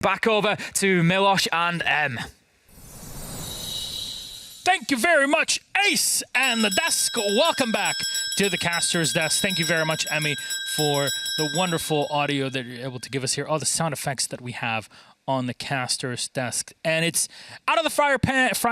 Back over to Milosh and M. Thank you very much, Ace and the desk. Welcome back to the caster's desk. Thank you very much, Emmy, for the wonderful audio that you're able to give us here. All the sound effects that we have on the caster's desk. And it's out of the fry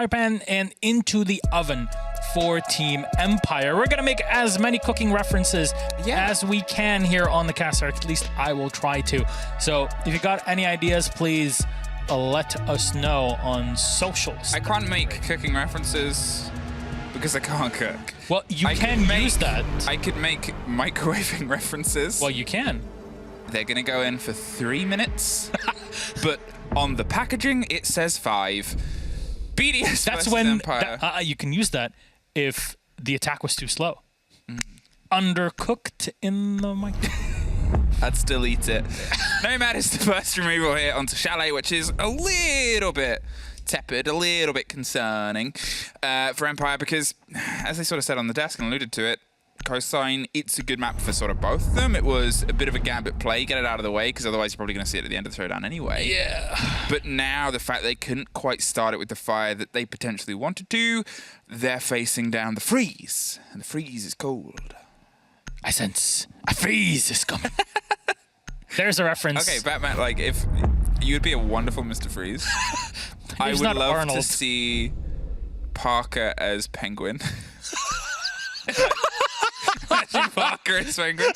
pan and into the oven for Team Empire. We're going to make as many cooking references as we can here on the caster. At least I will try to. So if you got any ideas, please let us know on socials. I can't make cooking references because I can't cook. Well, you can use that. I could make microwaving references. Well, you can. They're going to go in for 3 minutes, but on the packaging, it says 5. BDS That's when you can use that if the attack was too slow. Undercooked in the microwave. I'd still eat it. Nomad is the first removal here onto Chalet, which is a little bit tepid, a little bit concerning for Empire because, as they sort of said on the desk and alluded to it, Cosine, it's a good map for sort of both of them. It was a bit of a gambit play, get it out of the way, because otherwise you're probably going to see it at the end of the throwdown anyway. Yeah. But now the fact they couldn't quite start it with the fire that they potentially wanted to, they're facing down the freeze. And the freeze is cold. I sense a freeze is coming. There's a reference. Okay, Batman, like, if you would be a wonderful Mr. Freeze. I would love Arnold. to see Parker as Penguin. Imagine Parker as Penguin.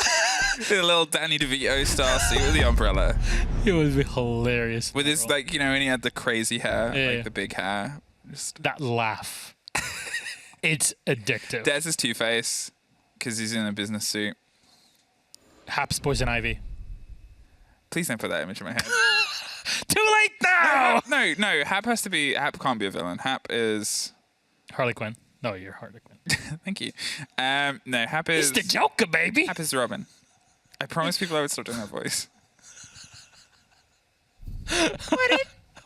The little Danny DeVito style suit with the umbrella. It would be hilarious. With his, like, you know, when he had the crazy hair, like the big hair. Just that laugh. It's addictive. Des is Two-Face, because he's in a business suit. Hap's Poison Ivy. Please don't put that image in my head. Too late now! No, Hap has to be... Hap can't be a villain. Hap is... Harley Quinn. No, you're Harley Quinn. Thank you. No, Hap is... It's the Joker, baby! Hap is Robin. I promised people I would stop doing that voice.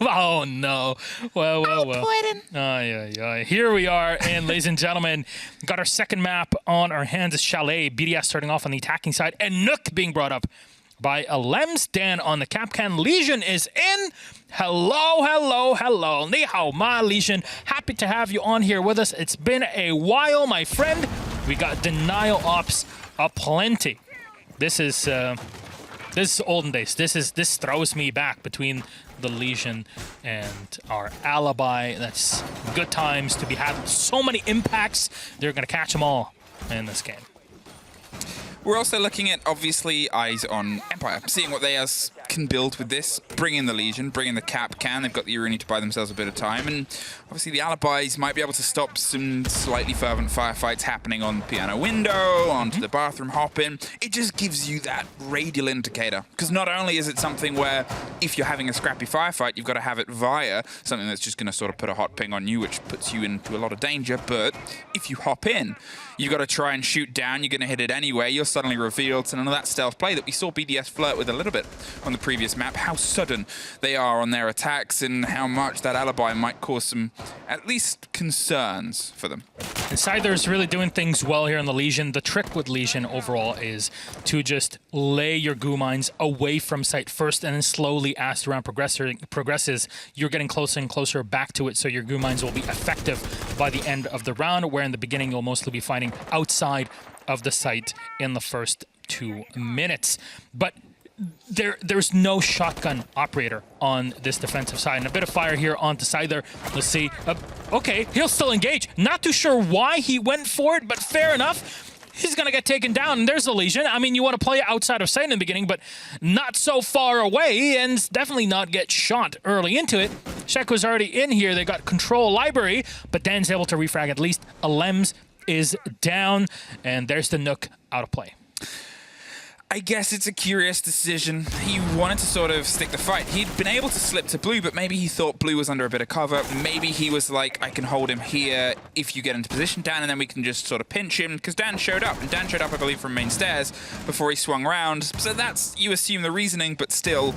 Oh, no. Well. Here we are, and ladies and gentlemen, got our second map on our hands as Chalet. BDS starting off on the attacking side, and Nook being brought up by Alems. Dan on the Capcan. Legion is in. Hello. Ni hao ma, Legion. Happy to have you on here with us. It's been a while, my friend. We got denial ops aplenty. This is olden days. This throws me back between the Legion and our alibi. That's good times to be having so many impacts. They're going to catch them all in this game. We're also looking at, obviously, eyes on Empire, seeing what they can build with this, bring in the Legion, bring in the Capcan. They've got the Iruni to buy themselves a bit of time, and obviously the Alibis might be able to stop some slightly fervent firefights happening on the piano window, onto the bathroom hop-in. It just gives you that radial indicator, because not only is it something where if you're having a scrappy firefight, you've got to have it via something that's just going to sort of put a hot ping on you, which puts you into a lot of danger, but if you hop in, you've got to try and shoot down, you're going to hit it anyway, you're suddenly revealed, and none of that stealth play that we saw BDS flirt with a little bit on the previous map, how sudden they are on their attacks and how much that alibi might cause some, at least, concerns for them. And Scyther's really doing things well here in the Legion. The trick with Legion overall is to just lay your goo mines away from sight first, and then slowly, as the round progresses, you're getting closer and closer back to it, so your goo mines will be effective by the end of the round, where in the beginning you'll mostly be fighting outside of the site in the first 2 minutes. But there's no shotgun operator on this defensive side. And a bit of fire here onto Scyther. Let's see. Okay, he'll still engage. Not too sure why he went for it, but fair enough. He's going to get taken down, and there's the Legion. I mean, you want to play outside of sight in the beginning, but not so far away, and definitely not get shot early into it. Shek was already in here. They got control library, but Dan's able to refrag at least. Alems is down, and there's the Nook out of play. I guess it's a curious decision. He wanted to sort of stick the fight. He'd been able to slip to Blue, but maybe he thought Blue was under a bit of cover. Maybe he was like, I can hold him here if you get into position, Dan, and then we can just sort of pinch him, because Dan showed up. And Dan showed up, I believe, from main stairs before he swung around. So that's, you assume, the reasoning, but still,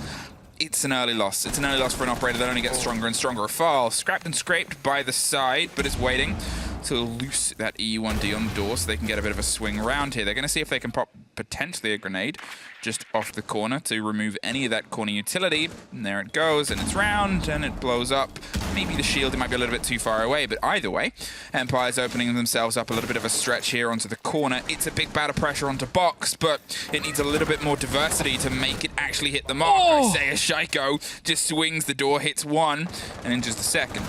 it's an early loss. It's an early loss for an operator that only gets stronger and stronger. A fall, scrapped and scraped by the side, but is waiting to loose that E1D on the door so they can get a bit of a swing around here. They're going to see if they can pop potentially a grenade just off the corner to remove any of that corner utility. And there it goes, and it's round, and it blows up. Maybe the shield, it might be a little bit too far away, but either way, Empire's opening themselves up a little bit of a stretch here onto the corner. It's a big bout of pressure onto box, but it needs a little bit more diversity to make it actually hit the mark. I say as Shaiko just swings the door, hits one, and in just a second.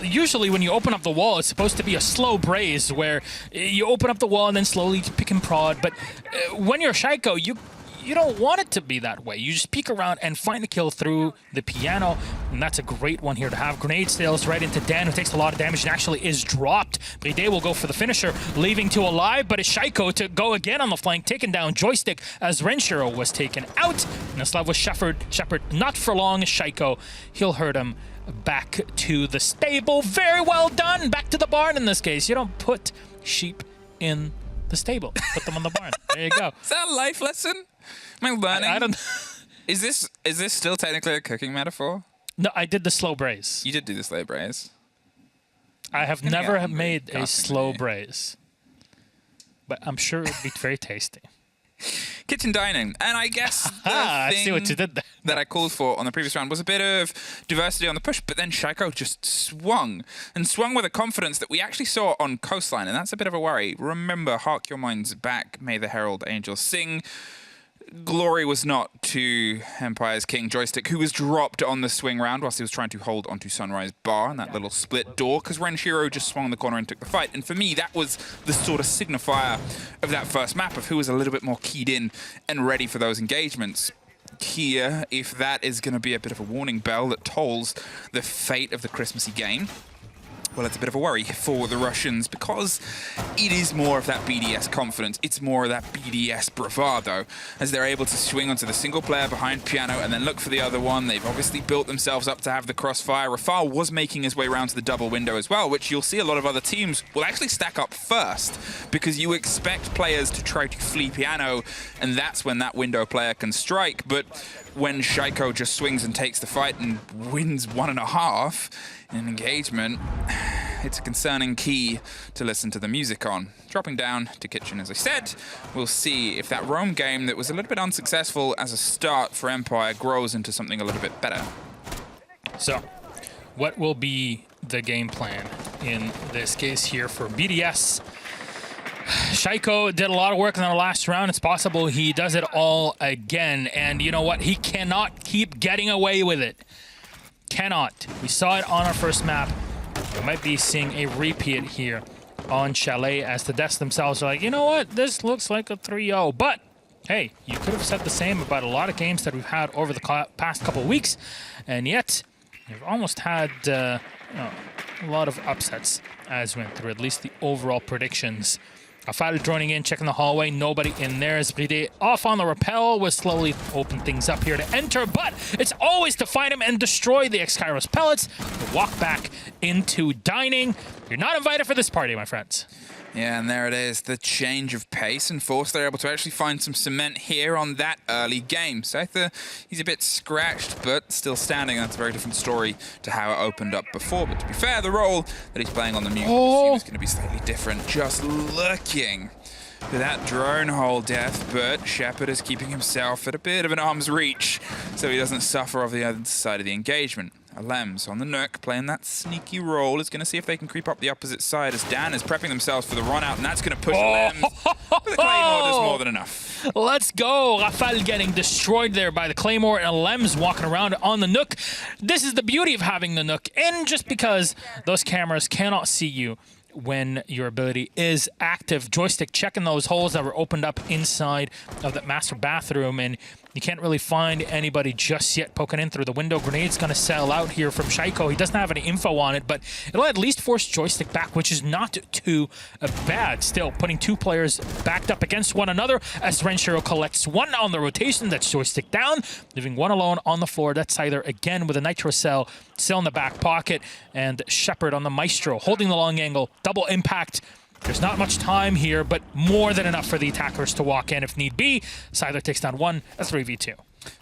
Usually when you open up the wall, it's supposed to be a slow braze where you open up the wall and then slowly pick and prod. But when you're Shaiko, you don't want it to be that way. You just peek around and find a kill through the piano, and that's a great one here to have. Grenade sails right into Dan, who takes a lot of damage and actually is dropped. BDS will go for the finisher, leaving two alive, but it's Shaiko to go again on the flank, taking down Joystick as Renshiro was taken out. And this love was Shepard, not for long. Shaiko, he'll hurt him. Back to the stable. Very well done. Back to the barn in this case. You don't put sheep in the stable. Put them on the barn. There you go. Is that a life lesson? Am I learning? I don't... Is this still technically a cooking metaphor? No, I did the slow braise. You did do the slow braise. I have never made a slow braise. But I'm sure it would be very tasty. Kitchen dining, and I guess the I thing see what you did there. that I called for on the previous round was a bit of diversity on the push, but then Shaiko just swung with a confidence that we actually saw on Coastline, and that's a bit of a worry. Remember, hark your minds back, may the herald angels sing. Glory was not to Empire's King Joystick, who was dropped on the swing round whilst he was trying to hold onto Sunrise Bar and that little split door, because Renshiro just swung the corner and took the fight. And for me, that was the sort of signifier of that first map, of who was a little bit more keyed in and ready for those engagements. Here, if that is going to be a bit of a warning bell that tolls the fate of the Christmassy game, well, it's a bit of a worry for the Russians, because it is more of that BDS confidence. It's more of that BDS bravado, as they're able to swing onto the single player behind Piano and then look for the other one. They've obviously built themselves up to have the crossfire. Rafal was making his way around to the double window as well, which you'll see a lot of other teams will actually stack up first, because you expect players to try to flee Piano, and that's when that window player can strike. But when Shaiko just swings and takes the fight and wins 1.5 in an engagement, it's a concerning key to listen to the music on. Dropping down to Kitchen, as I said, we'll see if that roam game that was a little bit unsuccessful as a start for Empire grows into something a little bit better. So, what will be the game plan in this case here for BDS? Shaiko did a lot of work in the last round. It's possible he does it all again. And you know what? He cannot keep getting away with it. Cannot. We saw it on our first map. We might be seeing a repeat here on Chalet, as the Deaths themselves are like, you know what? This looks like a 3-0. But, hey, you could have said the same about a lot of games that we've had over the past couple of weeks. And yet, we've almost had a lot of upsets as we went through, at least the overall predictions. Afal joining in, checking the hallway. Nobody in there. As BD off on the rappel, will slowly open things up here to enter, but it's always to find him and destroy the X-Kairos pellets. To walk back into dining. You're not invited for this party, my friends. Yeah, and there it is, the change of pace and force. They're able to actually find some cement here on that early game. Scyther, he's a bit scratched, but still standing. That's a very different story to how it opened up before. But to be fair, the role that he's playing on the mute is going to be slightly different. Just looking for that drone hole death, but Shepard is keeping himself at a bit of an arm's reach so he doesn't suffer off the other side of the engagement. Lems on the Nook, playing that sneaky role, is going to see if they can creep up the opposite side, as Dan is prepping themselves for the run out, and that's going to push Lems. But the Claymore does more than enough. Let's go. Rafal getting destroyed there by the Claymore, and Lems walking around on the Nook. This is the beauty of having the Nook, and just because those cameras cannot see you when your ability is active. Joystick checking those holes that were opened up inside of that master bathroom, and you can't really find anybody just yet poking in through the window. Grenade's going to sell out here from Shaiko. He doesn't have any info on it, but it'll at least force Joystick back, which is not too bad. Still, putting two players backed up against one another as Renshiro collects one on the rotation. That's Joystick down, leaving one alone on the floor. That's either again with a Nitro Cell still in the back pocket, and Shepard on the Maestro holding the long angle. Double impact. There's not much time here, but more than enough for the attackers to walk in if need be. Scyther takes down one, a 3v2.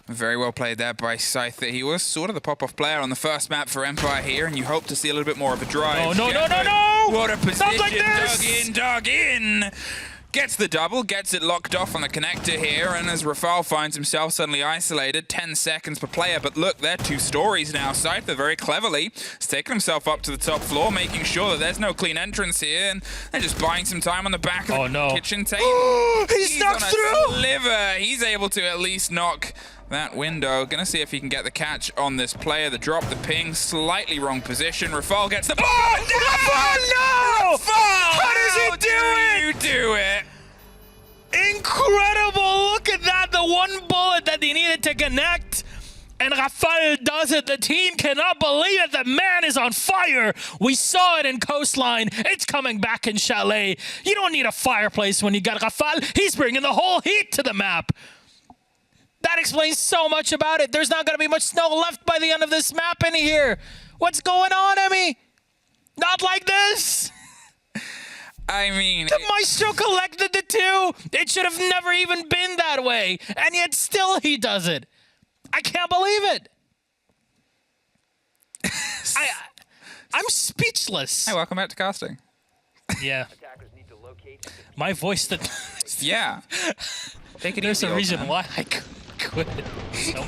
Very well played there by Scyther. He was sort of the pop-off player on the first map for Empire here, and you hope to see a little bit more of a drive. Oh, no, no, no, no! What a position. Not like this! Dug in. Gets the double, gets it locked off on the connector here, and as Rafal finds himself suddenly isolated, 10 seconds per player, but look, they're 2 stories now. Scyther very cleverly has taken himself up to the top floor, making sure that there's no clean entrance here, and they're just buying some time on the back of the kitchen table. He's knocked through! Sliver. He's able to at least knock that window. Gonna see if he can get the catch on this player. The drop, the ping, slightly wrong position. Rafal gets the ball. Oh, no! Rafal! How does he do it? You do it. Incredible! Look at that. The one bullet that he needed to connect. And Rafal does it. The team cannot believe it. The man is on fire. We saw it in Coastline. It's coming back in Chalet. You don't need a fireplace when you got Rafal. He's bringing the whole heat to the map. That explains so much about it. There's not going to be much snow left by the end of this map in here. What's going on, Emmy? Not like this. I mean... The Maestro collected the 2. It should have never even been that way. And yet still he does it. I can't believe it. I'm speechless. Hey, welcome back to casting. Yeah. My voice that... Yeah. Take it There's easy, a old reason man. why I quit. So.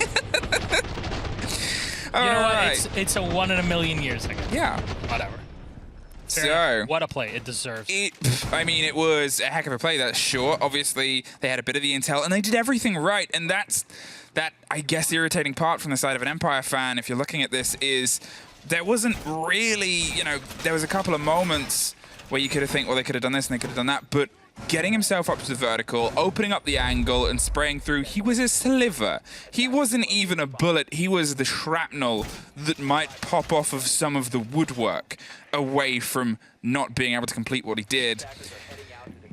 All You know right. what? It's a 1 in a million years, I guess. Yeah. Whatever. Fair So... enough. What a play. It deserves. I mean, it was a heck of a play, that's sure. Obviously, they had a bit of the intel, and they did everything right. And that's, I guess, the irritating part from the side of an Empire fan, if you're looking at this, is there wasn't really, there was a couple of moments where you could have think, well, they could have done this and they could have done that, but getting himself up to the vertical, opening up the angle and spraying through, he was a sliver. He wasn't even a bullet. He was the shrapnel that might pop off of some of the woodwork away from not being able to complete what he did.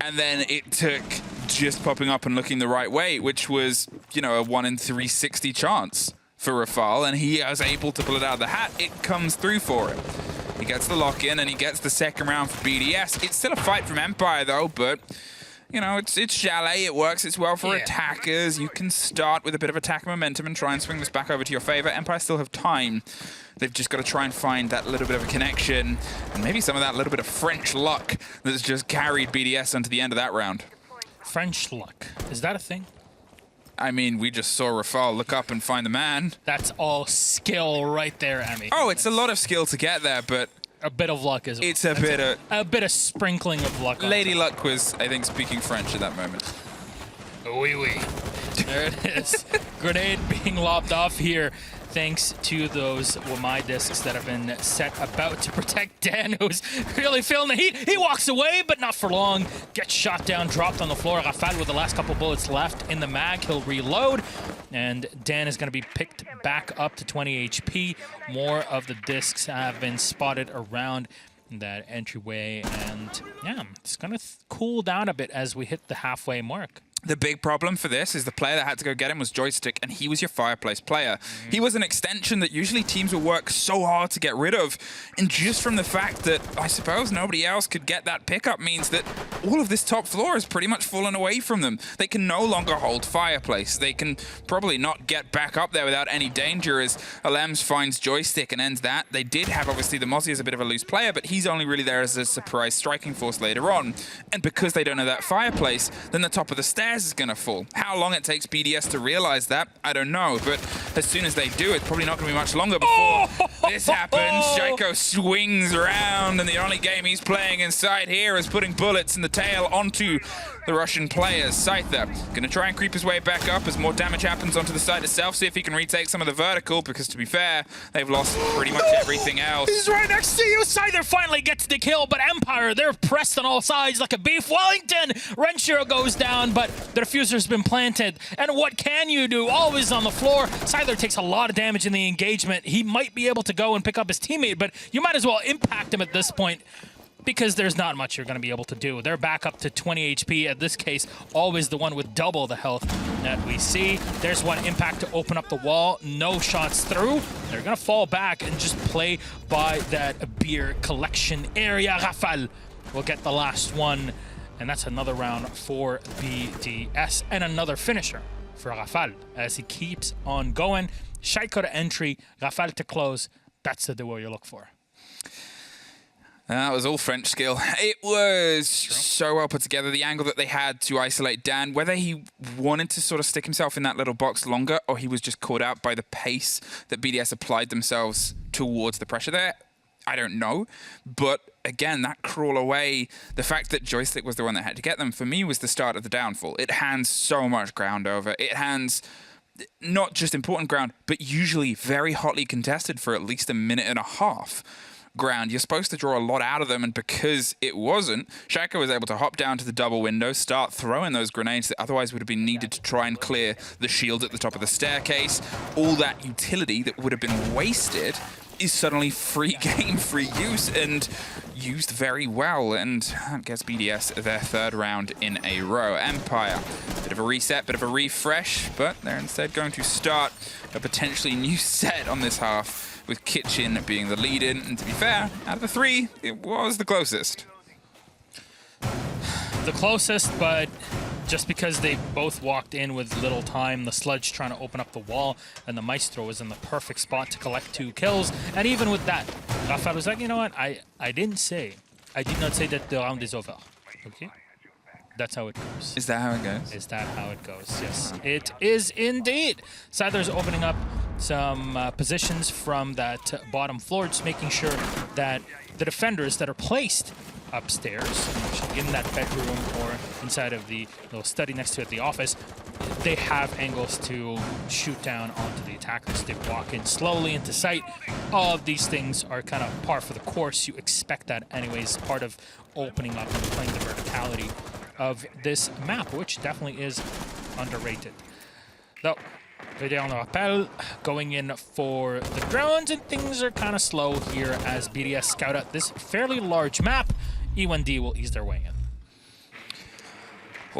And then it took just popping up and looking the right way, which was, a 1 in 360 chance for Rafal, and he was able to pull it out of the hat. It comes through for him. He gets the lock-in, and he gets the second round for BDS. It's still a fight from Empire, though, but, it's Chalet. It works. It's well for attackers. You can start with a bit of attack momentum and try and swing this back over to your favor. Empire still have time. They've just got to try and find that little bit of a connection, and maybe some of that little bit of French luck that's just carried BDS onto the end of that round. French luck. Is that a thing? I mean, we just saw Rafal look up and find the man. That's all skill right there, Emmy. Oh, it's a lot of skill to get there, but... A bit of luck as well. It's a bit of sprinkling of luck. Lady Luck was, I think, speaking French at that moment. Oui, oui. There it is. Grenade being lobbed off here, thanks to those Wamai discs that have been set about to protect Dan, who's really feeling the heat. He walks away, but not for long. Gets shot down, dropped on the floor. Rafal with the last couple bullets left in the mag. He'll reload, and Dan is going to be picked back up to 20 HP. More of the discs have been spotted around that entryway, and yeah, it's going to cool down a bit as we hit the halfway mark. The big problem for this is the player that had to go get him was Joystick, and he was your fireplace player. He was an extension that usually teams will work so hard to get rid of, and just from the fact that I suppose nobody else could get that pickup means that all of this top floor has pretty much fallen away from them. They can no longer hold fireplace. They can probably not get back up there without any danger as Alems finds Joystick and ends that. They did have, obviously, the Mozzie as a bit of a loose player, but he's only really there as a surprise striking force later on. And because they don't know that fireplace, then the top of the stairs is going to fall. How long it takes BDS to realize that, I don't know, but as soon as they do, it's probably not going to be much longer before this happens. Shaiko swings around, and the only game he's playing inside here is putting bullets in the tail onto the Russian players. Scyther going to try and creep his way back up as more damage happens onto the site itself, see if he can retake some of the vertical, because to be fair, they've lost pretty much everything else. He's right next to you. Scyther finally gets the kill, but Empire, they're pressed on all sides like a beef Wellington. Renshiro goes down, but the diffuser's been planted. And what can you do? Always on the floor. Scyther takes a lot of damage in the engagement. He might be able to go and pick up his teammate, but you might as well impact him at this point, because there's not much you're going to be able to do. They're back up to 20 HP. In this case, always the one with double the health that we see. There's one impact to open up the wall. No shots through. They're going to fall back and just play by that beer collection area. Rafal will get the last one. And that's another round for BDS and another finisher for Rafal as he keeps on going. Shaiko to entry, Rafal to close. That's the duo you look for. That was all French skill. It was so well put together. The angle that they had to isolate Dan, whether he wanted to sort of stick himself in that little box longer or he was just caught out by the pace that BDS applied themselves towards the pressure there, I don't know. But again, that crawl away, the fact that Joystick was the one that had to get them, for me was the start of the downfall. It hands so much ground over. It hands not just important ground, but usually very hotly contested for at least a minute and a half. Ground. You're supposed to draw a lot out of them, and because it wasn't, Shaiko was able to hop down to the double window, start throwing those grenades that otherwise would have been needed to try and clear the shield at the top of the staircase. All that utility that would have been wasted is suddenly free game, free use, and used very well, and that gets BDS their third round in a row. Empire, bit of a reset, bit of a refresh, but they're instead going to start a potentially new set on this half, with Kitchen being the lead-in, and to be fair, out of the three, it was the closest. The closest, but just because they both walked in with little time, the Sludge trying to open up the wall, and the Maestro was in the perfect spot to collect 2 kills. And even with that, Rafael was like, you know what, I did not say that the round is over, okay? That's how it goes. Is that how it goes? Is that how it goes? Yes, it is indeed. Scyther's opening up some positions from that bottom floor, just making sure that the defenders that are placed upstairs, in that bedroom or inside of the little study next to it, the office, they have angles to shoot down onto the attackers. They walk in slowly into sight. All of these things are kind of par for the course. You expect that anyways, part of opening up and playing the verticality of this map, which definitely is underrated. Though, Vedel Rappel going in for the drones, and things are kind of slow here as BDS scout out this fairly large map. E1D will ease their way in.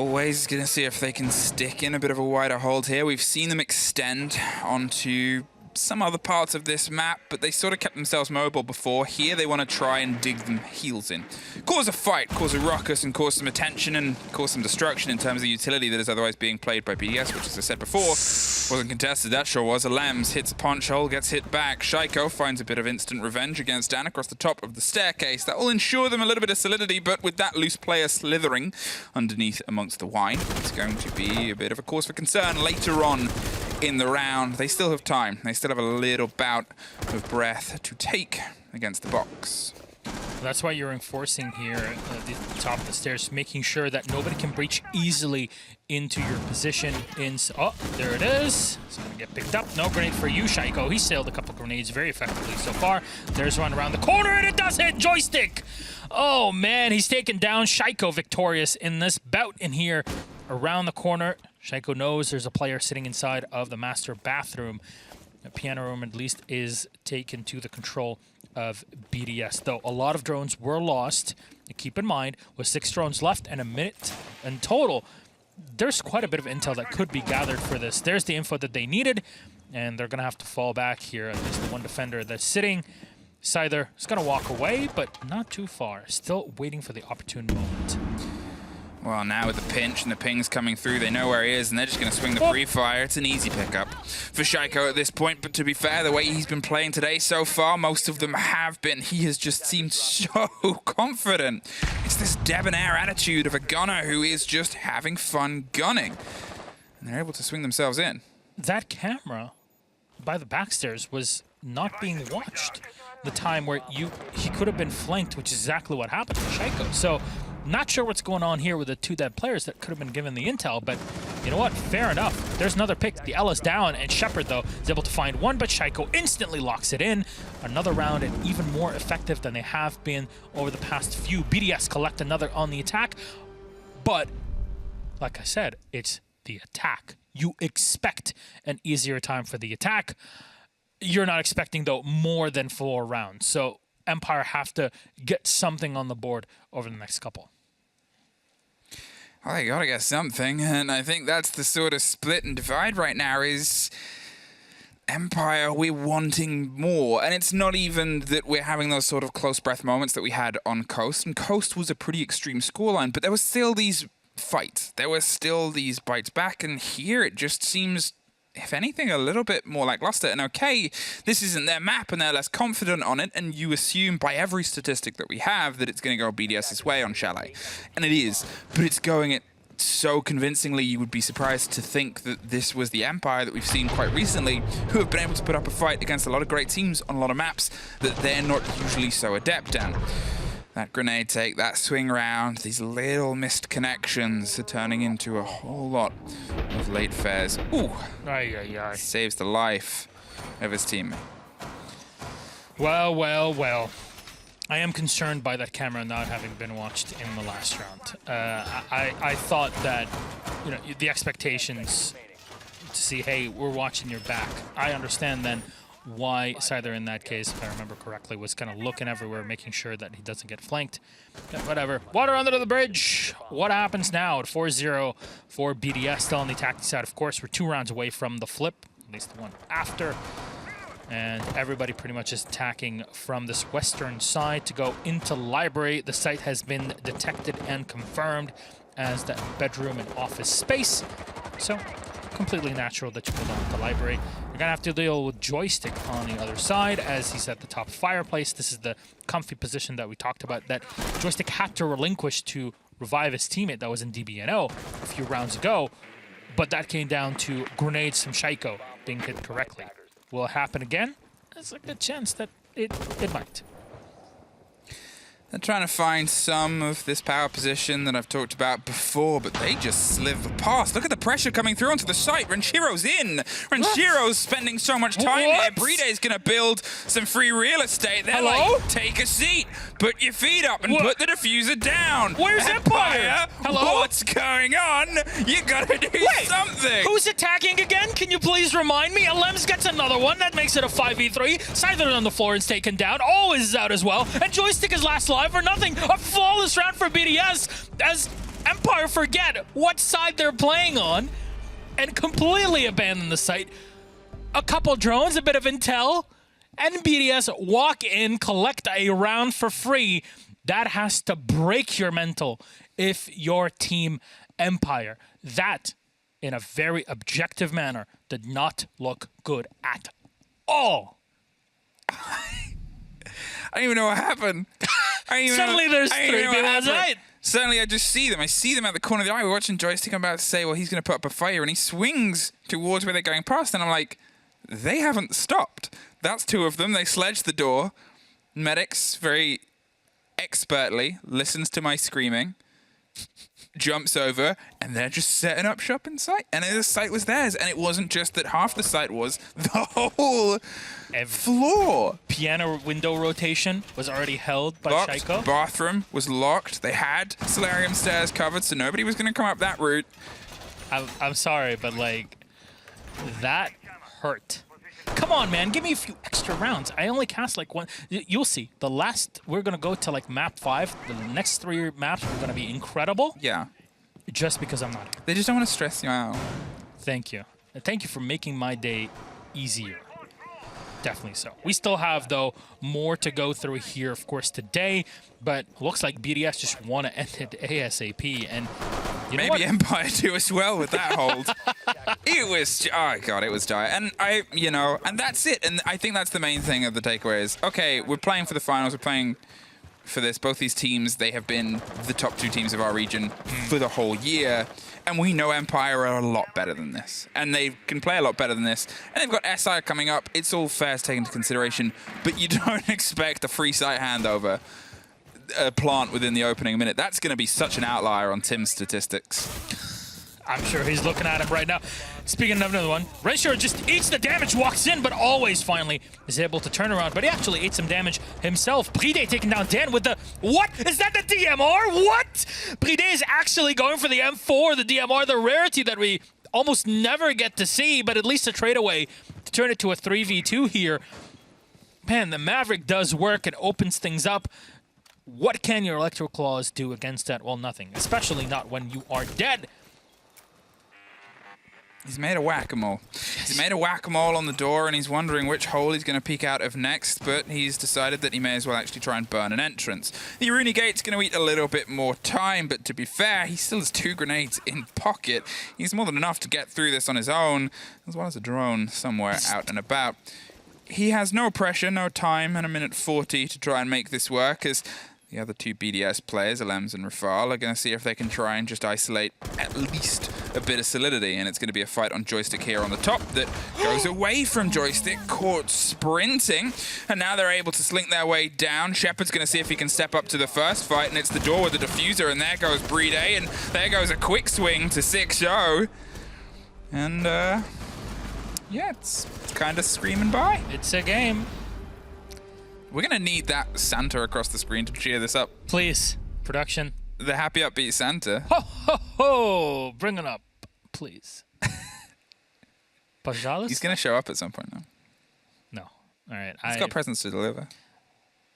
Always going to see if they can stick in a bit of a wider hold here. We've seen them extend onto some other parts of this map, but they sort of kept themselves mobile before. Here they want to try and dig them heels in. Cause a fight, cause a ruckus, and cause some attention, and cause some destruction in terms of the utility that is otherwise being played by BDS, which, as I said before, wasn't contested. That sure was. Alems hits a punch hole, gets hit back. Shaiko finds a bit of instant revenge against Dan across the top of the staircase. That will ensure them a little bit of solidity, but with that loose player slithering underneath amongst the wine, it's going to be a bit of a cause for concern later on in the round. They still have time. They still have a little bout of breath to take against the box. That's why you're enforcing here at the top of the stairs, making sure that nobody can breach easily into your position. Oh, there it is. It's going to get picked up. No grenade for you, Shaiko. He sailed a couple grenades very effectively so far. There's one around the corner, and it does hit Joystick. Oh, man, he's taken down. Shaiko victorious in this bout in here around the corner. Shaiko knows there's a player sitting inside of the master bathroom. The piano room, at least, is taken to the control of BDS, though a lot of drones were lost. Keep in mind, with 6 drones left and a minute in total, there's quite a bit of intel that could be gathered for this. There's the info that they needed, and they're going to have to fall back here. At least the one defender that's sitting. Scyther is going to walk away, but not too far. Still waiting for the opportune moment. Well, now with the pinch and the pings coming through, they know where he is, and they're just going to swing the free fire. It's an easy pickup for Shaiko at this point, but to be fair, the way he's been playing today so far, most of them have been. He has just seemed so confident. It's this debonair attitude of a gunner who is just having fun gunning, and they're able to swing themselves in. That camera by the backstairs was not being watched. The time where he could have been flanked, which is exactly what happened to Shaiko. So, not sure what's going on here with the 2 dead players that could have been given the intel, but you know what? Fair enough. There's another pick. The L is down, and Shepard, though, is able to find one, but Shaiko instantly locks it in. Another round, and even more effective than they have been over the past few. BDS collect another on the attack, but like I said, it's the attack. You expect an easier time for the attack. You're not expecting, though, more than 4 rounds. So Empire have to get something on the board over the next couple. Well, they gotta get something, and I think that's the sort of split and divide right now is Empire, we're wanting more. And it's not even that we're having those sort of close breath moments that we had on Coast, and Coast was a pretty extreme scoreline, but there was still these fights. There were still these bites back, and here it just seems if anything, a little bit more lackluster. And okay, this isn't their map and they're less confident on it, and you assume by every statistic that we have that it's going to go BDS's way on Chalet. And it is, but it's going it so convincingly you would be surprised to think that this was the Empire that we've seen quite recently, who have been able to put up a fight against a lot of great teams on a lot of maps that they're not usually so adept at. That grenade take, that swing round, these little missed connections are turning into a whole lot of late fares. Ooh, saves the life of his teammate. Well, well, well. I am concerned by that camera not having been watched in the last round. I thought that, you know, the expectations to see, hey, we're watching your back. I understand then why Scyther in that case, if I remember correctly, was kind of looking everywhere, making sure that he doesn't get flanked. But whatever. Water under the bridge. What happens now at 4-0 for BDS? Still on the attacking side, of course. We're 2 rounds away from the flip, at least the one after. And everybody pretty much is attacking from this western side to go into library. The site has been detected and confirmed as that bedroom and office space. So completely natural that you go down to library. You're gonna have to deal with Joystick on the other side as he's at the top fireplace. This is the comfy position that we talked about that Joystick had to relinquish to revive his teammate that was in DBNO a few rounds ago. But that came down to grenades from Shaiko being hit correctly. Will it happen again? There's a good chance that it might. They're trying to find some of this power position that I've talked about before, but they just sliver past. Look at the pressure coming through onto the site. Renshiro's in. Renshiro's spending so much time there. Bride's going to build some free real estate. They're like, take a seat, put your feet up, and put the diffuser down. Where's Empire? Hello? What's going on? You got to do something. Who's attacking again? Can you please remind me? Alems gets another one. That makes it a 5v3. Scyther on the floor is taken down. Always is out as well. And Joystick is last live for nothing. A flawless round for BDS as Empire forget what side they're playing on and completely abandon the site. A couple drones, a bit of intel, and BDS walk in, collect a round for free. That has to break your mental if your team Empire. That, in a very objective manner, did not look good at all. I don't even know what happened. Suddenly there's 3 people on site. Suddenly I just see them. I see them at the corner of the eye. We're watching Joystick. I'm about to say, well, he's going to put up a fire, and he swings towards where they're going past, and I'm like, they haven't stopped. That's 2 of them. They sledge the door. Medics very expertly listens to my screaming, jumps over, and they're just setting up shop in sight. And the site was theirs. And it wasn't just that half the site was, the whole floor. Piano window rotation was already held by Locked. Shaiko. Bathroom was locked. They had solarium stairs covered, so nobody was going to come up that route. I'm sorry, but like, that hurt. Come on, man. Give me a few extra rounds. I only cast like 1. You'll see. The last, we're going to go to like map 5. The next 3 maps are going to be incredible. Yeah. Just because I'm not. They just don't want to stress you out. Thank you. And thank you for making my day easier. Definitely so. We still have, though, more to go through here, of course, today. But looks like BDS just want to end it ASAP. And you know maybe Empire do as well with that hold. It was, oh god, it was dire. And and that's it. And I think that's the main thing of the takeaway is, okay, we're playing for the finals. We're playing for this. Both these teams, they have been the top 2 teams of our region for the whole year. And we know Empire are a lot better than this. And they can play a lot better than this. And they've got SI coming up. It's all fair to take into consideration. But you don't expect a free site handover, a plant within the opening minute. That's going to be such an outlier on Tim's statistics. I'm sure he's looking at him right now. Speaking of another one, Renshiro just eats the damage, walks in, but always finally is able to turn around. But he actually ate some damage himself. Bride taking down Dan with the... What? Is that the DMR? What? Bride is actually going for the M4, the DMR, the rarity that we almost never get to see, but at least a trade away to turn it to a 3v2 here. Man, the Maverick does work. It opens things up. What can your Electro Claws do against that? Well, nothing. Especially not when you are dead. He's made a whack-a-mole. He's made a whack-a-mole on the door, and he's wondering which hole he's going to peek out of next, but he's decided that he may as well actually try and burn an entrance. The Iruni Gate's going to eat a little bit more time, but to be fair, he still has 2 grenades in pocket. He's more than enough to get through this on his own, as well as a drone somewhere out and about. He has no pressure, no time, and a minute 40 to try and make this work, as the other 2 BDS players, Alems and Rafal, are going to see if they can try and just isolate at least a bit of solidity. And it's going to be a fight on Joystick here on the top that goes away from Joystick, caught sprinting. And now they're able to slink their way down. Shepard's going to see if he can step up to the first fight. And it's the door with the diffuser. And there goes Breed A. And there goes a quick swing to 6-0. And, yeah, it's kind of screaming by. It's a game. We're going to need that Santa across the screen to cheer this up. Please, production. The happy upbeat Santa. Ho, ho, ho! Bring it up, please. Pajalis? He's going to show up at some point now. No. All right. He's got presents to deliver.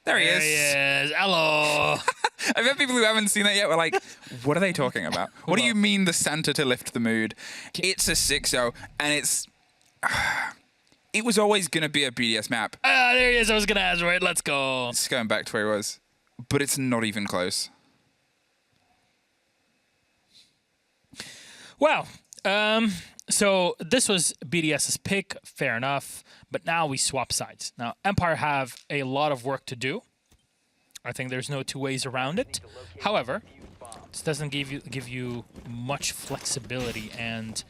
There he is. There he is. Hello. I bet people who haven't seen that yet were like, what are they talking about? What do you mean the Santa to lift the mood? It's a 6-0, and it's... It was always going to be a BDS map. Ah, there he is. I was going to ask, right? Let's go. It's going back to where he was. But it's not even close. Well, so this was BDS's pick. Fair enough. But now we swap sides. Now, Empire have a lot of work to do. I think there's no 2 ways around it. However, this doesn't give you much flexibility, and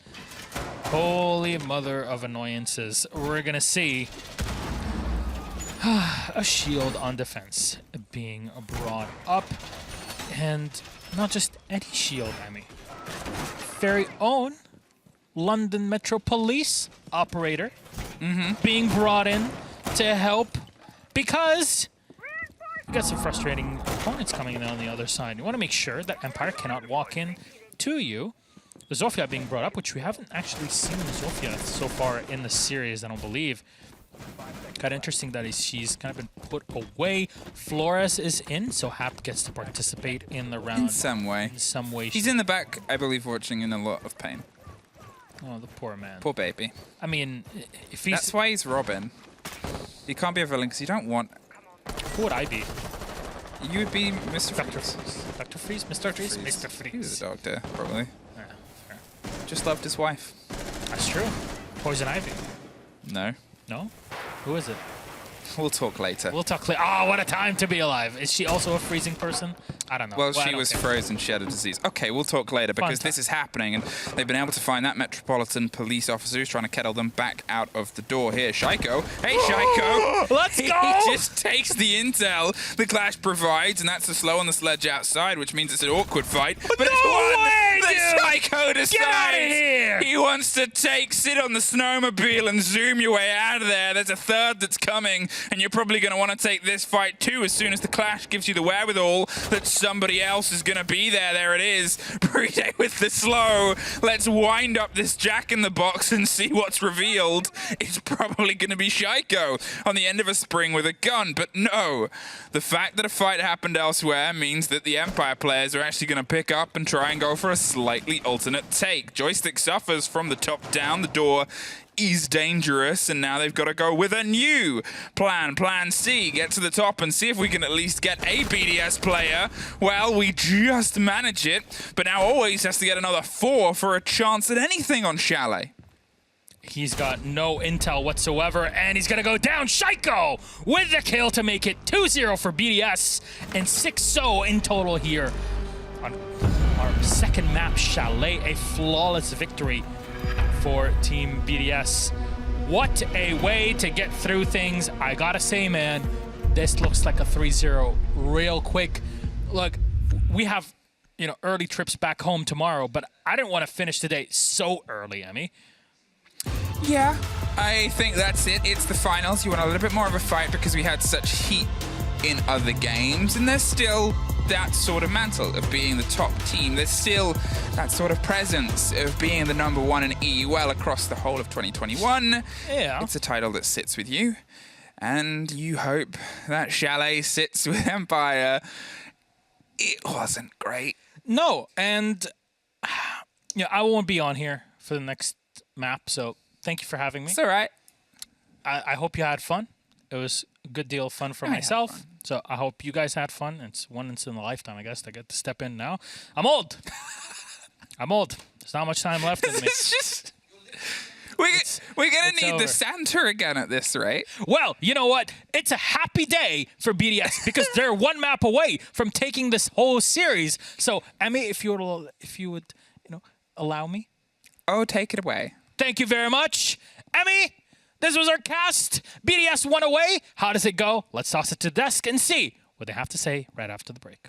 holy mother of annoyances, we're gonna see a shield on defense being brought up, and not just any shield, Emmy. Very own London Metro Police operator being brought in to help, because you got some frustrating opponents coming in on the other side. You want to make sure that Empire cannot walk in to you. Zofia being brought up, which we haven't actually seen Zofia so far in the series, I don't believe. Kind of interesting that she's kind of been put away. Flores is in, so Hap gets to participate in the round. In some way. In some way. He's in the back, I believe, watching in a lot of pain. Oh, the poor man. Poor baby. I mean, if he's... That's why he's Robin. You can't be a villain because you don't want... Who would I be? You would be Mr. Dr. Freeze. Freeze. Dr. Freeze? Mr. Freeze? Mr. Freeze. He was a doctor, probably. Yeah, fair. Just loved his wife. That's true. Poison Ivy. No. No? Who is it? We'll talk later. We'll talk later. Oh, what a time to be alive. Is she also a freezing person? I don't know. Well, I she don't was care. frozen. She had a disease. Okay, we'll talk later because this is happening, and they've been able to find that Metropolitan Police officer who's trying to kettle them back out of the door here. Shaiko. Hey, Shaiko. Let's go. He just takes the intel the Clash provides, and that's the slow on the sledge outside, which means it's an awkward fight. But it's one that Shaiko decides. Get out of here. He wants to sit on the snowmobile and zoom your way out of there. There's a third that's coming, and you're probably going to want to take this fight too as soon as the Clash gives you the wherewithal that somebody else is going to be there. There it is. Bride with the slow. Let's wind up this Jack in the Box and see what's revealed. It's probably going to be Shaiko on the end of a spring with a gun. But no, the fact that a fight happened elsewhere means that the Empire players are actually going to pick up and try and go for a slightly alternate take. Joystick suffers from the top down. The door is dangerous, and now they've got to go with a new plan. Plan C, get to the top and see if we can at least get a BDS player. Well, we just manage it, but now always has to get another 4 for a chance at anything on Chalet. He's got no intel whatsoever, and he's going to go down. Shaiko with the kill to make it 2-0 for BDS, and 6-0 in total here on our second map, Chalet. A flawless victory for Team BDS. What a way to get through things. I gotta say, man, this looks like a 3-0 real quick. Look, we have, early trips back home tomorrow, but I didn't want to finish today so early, Emmy. Yeah, I think that's it. It's the finals. You want a little bit more of a fight because we had such heat in other games, and there's still that sort of mantle of being the top team. There's still that sort of presence of being the #1 in EUL across the whole of 2021. Yeah. It's a title that sits with you, and you hope that Chalet sits with Empire. It wasn't great. No, and I won't be on here for the next map. So thank you for having me. It's all right. I hope you had fun. It was a good deal of fun for I had myself. fun. So I hope you guys had fun. It's once in a lifetime, I guess, to get to step in now. I'm old. I'm old. There's not much time left in me. It's just... We're going to need over. the Santa again at this rate. Well, you know what? It's a happy day for BDS because they're one map away from taking this whole series. So, Emmy, if you would, allow me. Oh, take it away. Thank you very much. Emmy, this was our cast. BDS one away. How does it go? Let's toss it to the desk and see what they have to say right after the break.